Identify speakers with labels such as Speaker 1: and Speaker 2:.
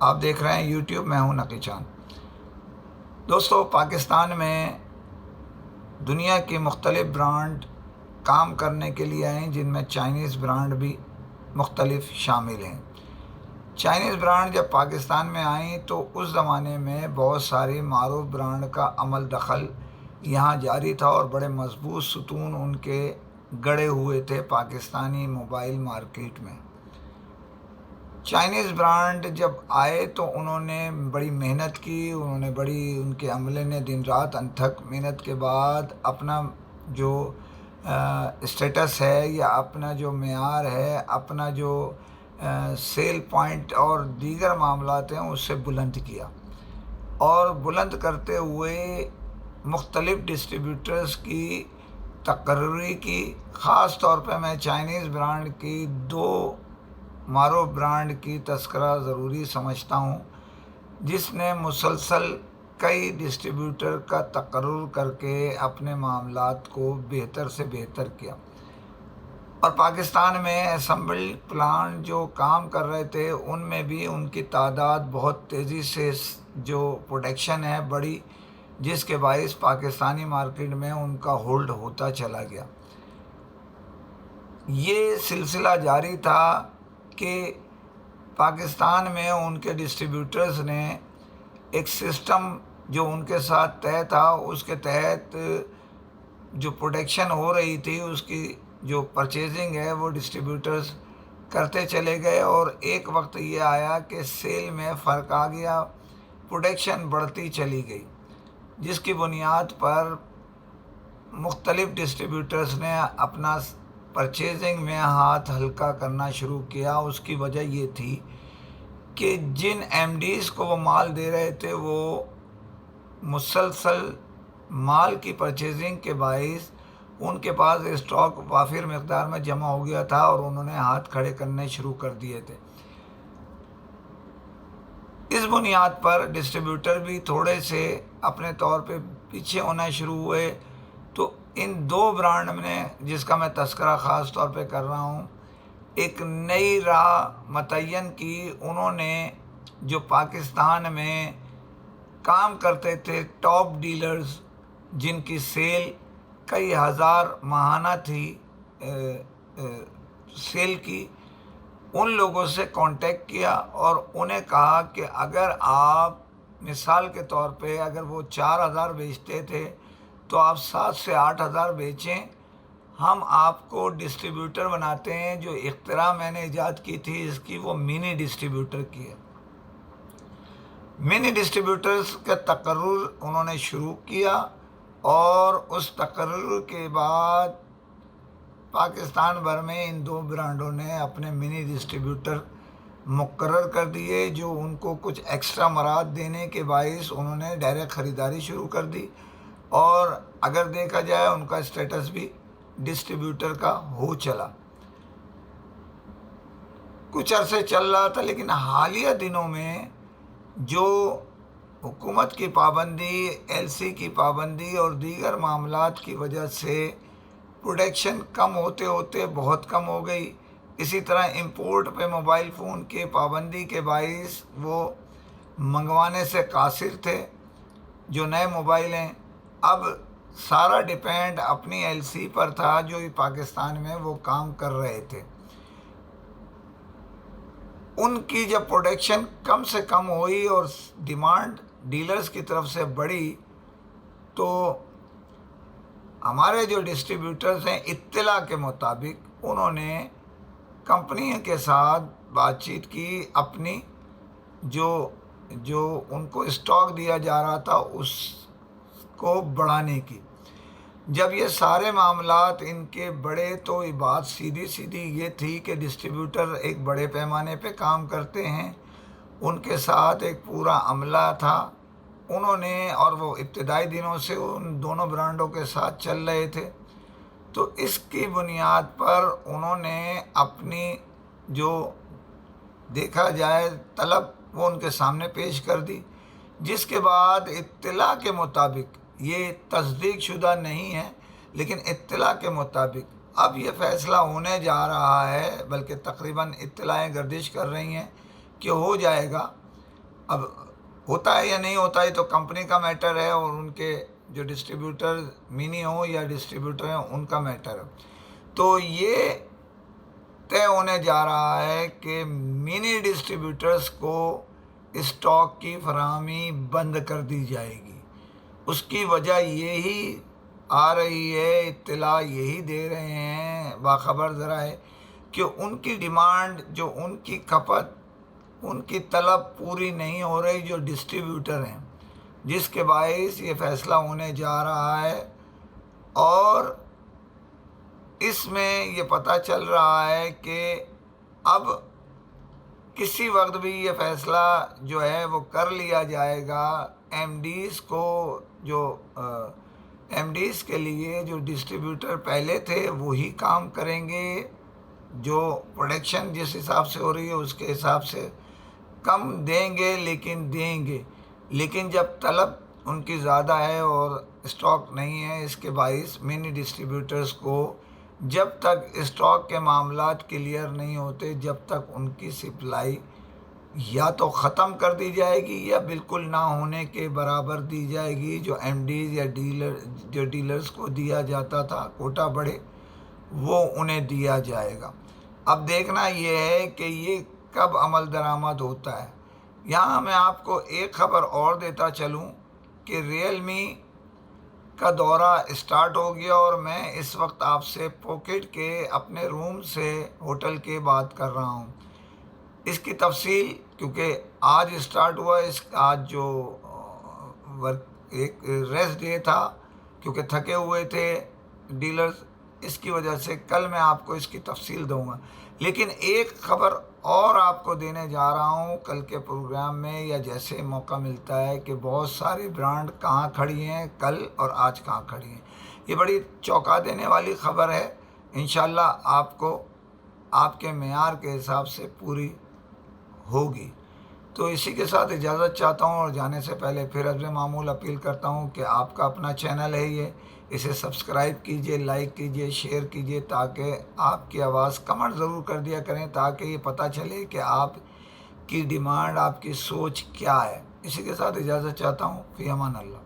Speaker 1: آپ دیکھ رہے ہیں یوٹیوب، میں ہوں نقی چاند۔ دوستو، پاکستان میں دنیا کے مختلف برانڈ کام کرنے کے لیے آئے، جن میں چائنیز برانڈ بھی مختلف شامل ہیں۔ چائنیز برانڈ جب پاکستان میں آئیں تو اس زمانے میں بہت ساری معروف برانڈ کا عمل دخل یہاں جاری تھا اور بڑے مضبوط ستون ان کے گڑے ہوئے تھے پاکستانی موبائل مارکیٹ میں۔ چائنیز برانڈ جب آئے تو انہوں نے بڑی محنت کی، ان کے عملے نے دن رات انتھک محنت کے بعد اپنا جو اسٹیٹس ہے یا اپنا جو معیار ہے، اپنا جو سیل پوائنٹ اور دیگر معاملات ہیں اس سے بلند کیا، اور بلند کرتے ہوئے مختلف ڈسٹریبیوٹرز کی تقرری کی۔ خاص طور پہ میں چائنیز برانڈ کی دو معروف برانڈ کی تذکرہ ضروری سمجھتا ہوں، جس نے مسلسل کئی ڈسٹریبیوٹر کا تقرر کر کے اپنے معاملات کو بہتر سے بہتر کیا، اور پاکستان میں اسمبل پلانٹ جو کام کر رہے تھے ان میں بھی ان کی تعداد بہت تیزی سے جو پروڈکشن ہے بڑی، جس کے باعث پاکستانی مارکیٹ میں ان کا ہولڈ ہوتا چلا گیا۔ یہ سلسلہ جاری تھا کہ پاکستان میں ان کے ڈسٹریبیوٹرز نے ایک سسٹم جو ان کے ساتھ طے تھا، اس کے تحت جو پروڈکشن ہو رہی تھی اس کی جو پرچیزنگ ہے وہ ڈسٹریبیوٹرز کرتے چلے گئے، اور ایک وقت یہ آیا کہ سیل میں فرق آ گیا، پروڈکشن بڑھتی چلی گئی، جس کی بنیاد پر مختلف ڈسٹریبیوٹرز نے اپنا پرچیزنگ میں ہاتھ ہلکا کرنا شروع کیا۔ اس کی وجہ یہ تھی کہ جن ایم ڈیز کو وہ مال دے رہے تھے وہ مسلسل مال کی پرچیزنگ کے باعث ان کے پاس اسٹاک وافر مقدار میں جمع ہو گیا تھا، اور انہوں نے ہاتھ کھڑے کرنے شروع کر دیے تھے۔ اس بنیاد پر ڈسٹریبیوٹر بھی تھوڑے سے اپنے طور پہ پیچھے ہونا شروع ہوئے، تو ان دو برانڈ نے، جس کا میں تذکرہ خاص طور پہ کر رہا ہوں، ایک نئی راہ متعین کی۔ انہوں نے جو پاکستان میں کام کرتے تھے ٹاپ ڈیلرز، جن کی سیل کئی ہزار ماہانہ تھی سیل کی، ان لوگوں سے کانٹیکٹ کیا اور انہیں کہا کہ اگر آپ مثال کے طور پہ اگر وہ 4,000 بیچتے تھے تو آپ 7 سے 8,000 بیچیں، ہم آپ کو ڈسٹریبیوٹر بناتے ہیں۔ جو اختراع میں نے ایجاد کی تھی اس کی، وہ منی ڈسٹریبیوٹر کی ہے۔ منی ڈسٹریبیوٹرز کا تقرر انہوں نے شروع کیا، اور اس تقرر کے بعد پاکستان بھر میں ان دو برانڈوں نے اپنے منی ڈسٹریبیوٹر مقرر کر دیے، جو ان کو کچھ ایکسٹرا مراحت دینے کے باعث انہوں نے ڈائریکٹ خریداری شروع کر دی، اور اگر دیکھا جائے ان کا اسٹیٹس بھی ڈسٹریبیوٹر کا ہو چلا۔ کچھ عرصے چل رہا تھا، لیکن حالیہ دنوں میں جو حکومت کی پابندی، ایل سی کی پابندی اور دیگر معاملات کی وجہ سے پروڈکشن کم ہوتے ہوتے بہت کم ہو گئی۔ اسی طرح امپورٹ پہ موبائل فون کی پابندی کے باعث وہ منگوانے سے قاصر تھے جو نئے موبائل ہیں۔ اب سارا ڈیپینڈ اپنی ایل سی پر تھا جو پاکستان میں وہ کام کر رہے تھے۔ ان کی جب پروڈکشن کم سے کم ہوئی اور ڈیمانڈ ڈیلرز کی طرف سے بڑھی، تو ہمارے جو ڈسٹریبیوٹرز ہیں اطلاع کے مطابق انہوں نے کمپنی کے ساتھ بات چیت کی، اپنی جو ان کو اسٹاک دیا جا رہا تھا اس کو بڑھانے کی۔ جب یہ سارے معاملات ان کے بڑھے تو یہ بات سیدھی یہ تھی کہ ڈسٹریبیوٹر ایک بڑے پیمانے پہ کام کرتے ہیں، ان کے ساتھ ایک پورا عملہ تھا، انہوں نے، اور وہ ابتدائی دنوں سے ان دونوں برانڈوں کے ساتھ چل رہے تھے، تو اس کی بنیاد پر انہوں نے اپنی جو دیکھا جائے طلب وہ ان کے سامنے پیش کر دی، جس کے بعد اطلاع کے مطابق، یہ تصدیق شدہ نہیں ہے لیکن اطلاع کے مطابق اب یہ فیصلہ ہونے جا رہا ہے، بلکہ تقریباً اطلاعیں گردش کر رہی ہیں کہ ہو جائے گا اب ہوتا ہے یا نہیں ہوتا ہے تو کمپنی کا میٹر ہے، اور ان کے جو ڈسٹریبیوٹر منی ہوں یا ڈسٹریبیوٹر ہیں ان کا میٹر ہے۔ تو یہ طے ہونے جا رہا ہے کہ منی ڈسٹریبیوٹرز کو اسٹاک کی فراہمی بند کر دی جائے گی۔ اس کی وجہ یہی آ رہی ہے، اطلاع یہی دے رہے ہیں باخبر ذرائع کہ ان کی ڈیمانڈ، جو ان کی کھپت، ان کی طلب پوری نہیں ہو رہی جو ڈسٹریبیوٹر ہیں، جس کے باعث یہ فیصلہ ہونے جا رہا ہے۔ اور اس میں یہ پتہ چل رہا ہے کہ اب کسی وقت بھی یہ فیصلہ جو ہے وہ کر لیا جائے گا۔ ایم ڈیز کو، جو ایم ڈیز کے لیے جو ڈسٹریبیوٹر پہلے تھے وہی کام کریں گے، جو پروڈکشن جس حساب سے ہو رہی ہے اس کے حساب سے کم دیں گے، لیکن دیں گے۔ لیکن جب طلب ان کی زیادہ ہے اور اسٹاک نہیں ہے، اس کے باعث منی ڈسٹریبیوٹرز کو جب تک اسٹاک کے معاملات کلیئر نہیں ہوتے، جب تک ان کی سپلائی یا تو ختم کر دی جائے گی یا بالکل نہ ہونے کے برابر دی جائے گی۔ جو ایم ڈیز یا ڈیلرز کو دیا جاتا تھا کوٹا بڑے، وہ انہیں دیا جائے گا۔ اب دیکھنا یہ ہے کہ یہ کب عمل درآمد ہوتا ہے۔ یہاں میں آپ کو ایک خبر اور دیتا چلوں کہ ریئل می کا دورہ اسٹارٹ ہو گیا، اور میں اس وقت آپ سے پوکٹ کے اپنے روم سے ہوٹل کے بات کر رہا ہوں۔ اس کی تفصیل کیونکہ آج اسٹارٹ ہوا، آج جو ایک ریسٹ ڈے تھا کیونکہ تھکے ہوئے تھے ڈیلرز، اس کی وجہ سے کل میں آپ کو اس کی تفصیل دوں گا۔ لیکن ایک خبر اور آپ کو دینے جا رہا ہوں کل کے پروگرام میں، یا جیسے موقع ملتا ہے، کہ بہت سارے برانڈ کہاں کھڑی ہیں کل اور آج کہاں کھڑی ہیں۔ یہ بڑی چونکا دینے والی خبر ہے، انشاءاللہ آپ کو آپ کے معیار کے حساب سے پوری ہوگی۔ تو اسی کے ساتھ اجازت چاہتا ہوں، اور جانے سے پہلے پھر حضرت معمول اپیل کرتا ہوں کہ آپ کا اپنا چینل ہے یہ، اسے سبسکرائب کیجئے، لائک کیجئے، شیئر کیجئے، تاکہ آپ کی آواز کمنٹ ضرور کر دیا کریں، تاکہ یہ پتہ چلے کہ آپ کی ڈیمانڈ، آپ کی سوچ کیا ہے۔ اسی کے ساتھ اجازت چاہتا ہوں، فی امان اللہ۔